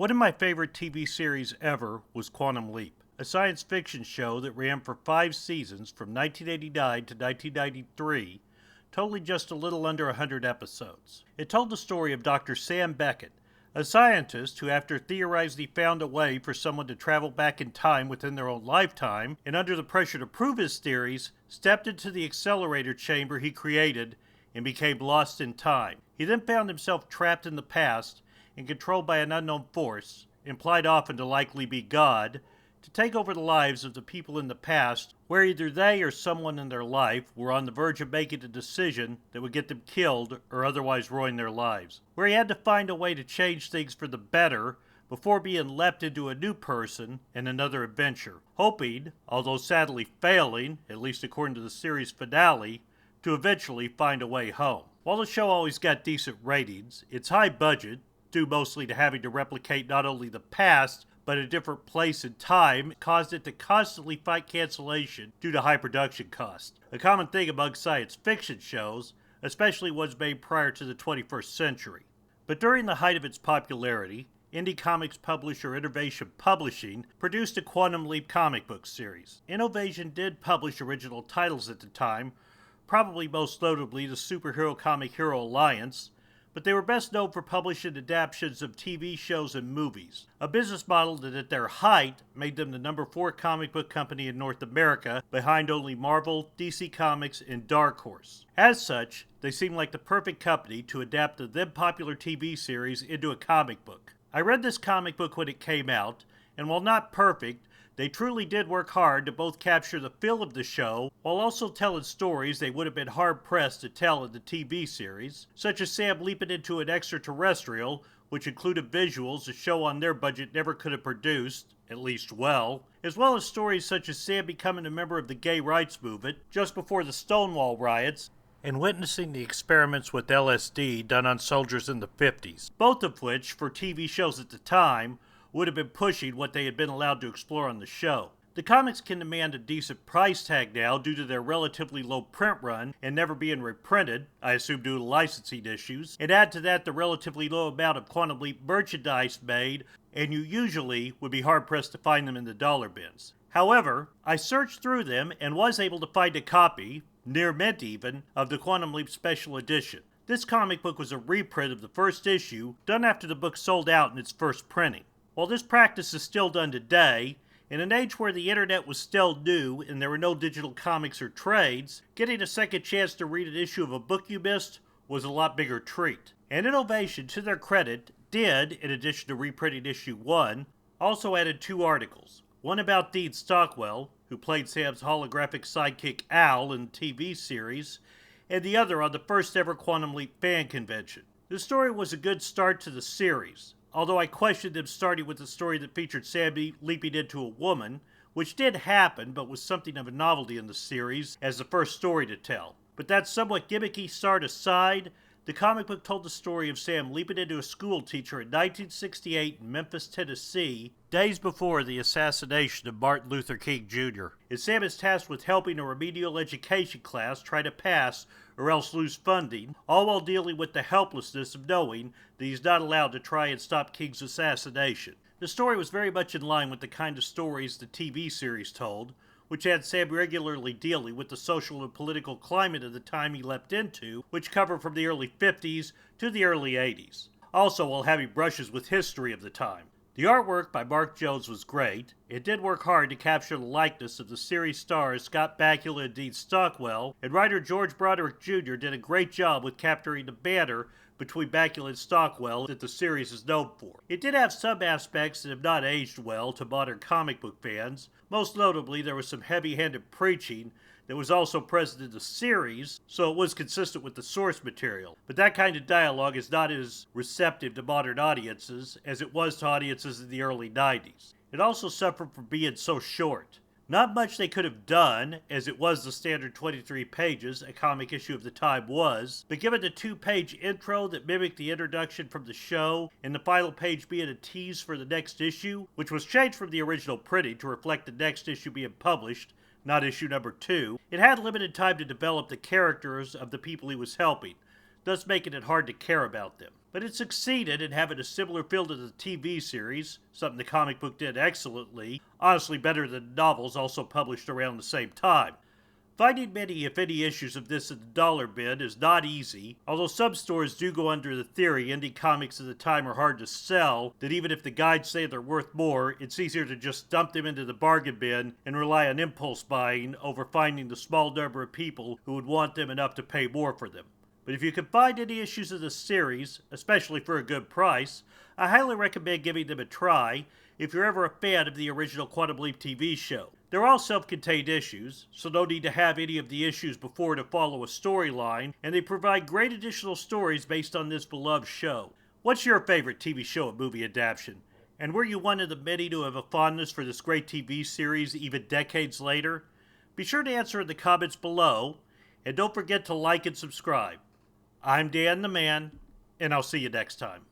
One of my favorite TV series ever was Quantum Leap, a science fiction show that ran for 5 seasons from 1989 to 1993, totaling just a little under 100 episodes. It told the story of Dr. Sam Beckett, a scientist who, after theorizing he found a way for someone to travel back in time within their own lifetime, and under the pressure to prove his theories, stepped into the accelerator chamber he created and became lost in time. He then found himself trapped in the past and controlled by an unknown force, implied often to likely be God, to take over the lives of the people in the past where either they or someone in their life were on the verge of making a decision that would get them killed or otherwise ruin their lives. Where he had to find a way to change things for the better before being leapt into a new person and another adventure, hoping, although sadly failing, at least according to the series finale, to eventually find a way home. While the show always got decent ratings, its high budget, due mostly to having to replicate not only the past, but a different place and time, caused it to constantly fight cancellation due to high production costs. A common thing among science fiction shows, especially ones made prior to the 21st century. But during the height of its popularity, indie comics publisher Innovation Publishing produced a Quantum Leap comic book series. Innovation did publish original titles at the time, probably most notably the superhero comic Hero Alliance, but they were best known for publishing adaptations of TV shows and movies, a business model that at their height made them the number 4 comic book company in North America, behind only Marvel, DC Comics, and Dark Horse. As such, they seemed like the perfect company to adapt the then popular TV series into a comic book. I read this comic book when it came out, and while not perfect, they truly did work hard to both capture the feel of the show while also telling stories they would have been hard-pressed to tell in the TV series, such as Sam leaping into an extraterrestrial, which included visuals a show on their budget never could have produced, at least well as stories such as Sam becoming a member of the gay rights movement just before the Stonewall riots, and witnessing the experiments with LSD done on soldiers in the 50s, both of which, for TV shows at the time, would have been pushing what they had been allowed to explore on the show. The comics can demand a decent price tag now due to their relatively low print run and never being reprinted, I assume due to licensing issues, and add to that the relatively low amount of Quantum Leap merchandise made, and you usually would be hard-pressed to find them in the dollar bins. However, I searched through them and was able to find a copy, near mint even, of the Quantum Leap Special Edition. This comic book was a reprint of the first issue, done after the book sold out in its first printing. While this practice is still done today, in an age where the internet was still new and there were no digital comics or trades, getting a second chance to read an issue of a book you missed was a lot bigger treat. And Innovation, to their credit, did, in addition to reprinting issue 1, also added 2 articles. One about Dean Stockwell, who played Sam's holographic sidekick Al in the TV series, and the other on the first ever Quantum Leap fan convention. The story was a good start to the series, although I questioned them starting with a story that featured Sam leaping into a woman, which did happen but was something of a novelty in the series as the first story to tell. But that somewhat gimmicky start aside, the comic book told the story of Sam leaping into a school teacher in 1968 in Memphis, Tennessee, days before the assassination of Martin Luther King Jr. And Sam is tasked with helping a remedial education class try to pass or else lose funding, all while dealing with the helplessness of knowing that he's not allowed to try and stop King's assassination. The story was very much in line with the kind of stories the TV series told, which had Sam regularly dealing with the social and political climate of the time he leapt into, which covered from the early 50s to the early 80s, also while having brushes with history of the time. The artwork by Mark Jones was great. It did work hard to capture the likeness of the series stars Scott Bakula and Dean Stockwell, and writer George Broderick Jr. did a great job with capturing the banter between Bakula and Stockwell that the series is known for. It did have some aspects that have not aged well to modern comic book fans. Most notably, there was some heavy-handed preaching that was also present in the series, so it was consistent with the source material. But that kind of dialogue is not as receptive to modern audiences as it was to audiences in the early 90s. It also suffered from being so short. Not much they could have done, as it was the standard 23 pages a comic issue of the time was, but given the 2-page intro that mimicked the introduction from the show, and the final page being a tease for the next issue, which was changed from the original printing to reflect the next issue being published, not issue number 2, it had limited time to develop the characters of the people he was helping, thus making it hard to care about them. but it succeeded in having a similar feel to the TV series, something the comic book did excellently, honestly better than novels also published around the same time. Finding many, if any, issues of this in the dollar bin is not easy, although some stores do go under the theory indie comics at the time are hard to sell, that even if the guides say they're worth more, it's easier to just dump them into the bargain bin and rely on impulse buying over finding the small number of people who would want them enough to pay more for them. But if you can find any issues of the series, especially for a good price, I highly recommend giving them a try if you're ever a fan of the original Quantum Leap TV show. They're all self-contained issues, so no need to have any of the issues before to follow a storyline, and they provide great additional stories based on this beloved show. What's your favorite TV show and movie adaptation? And were you one of the many to have a fondness for this great TV series even decades later? Be sure to answer in the comments below, and don't forget to like and subscribe. I'm Dan the Man, and I'll see you next time.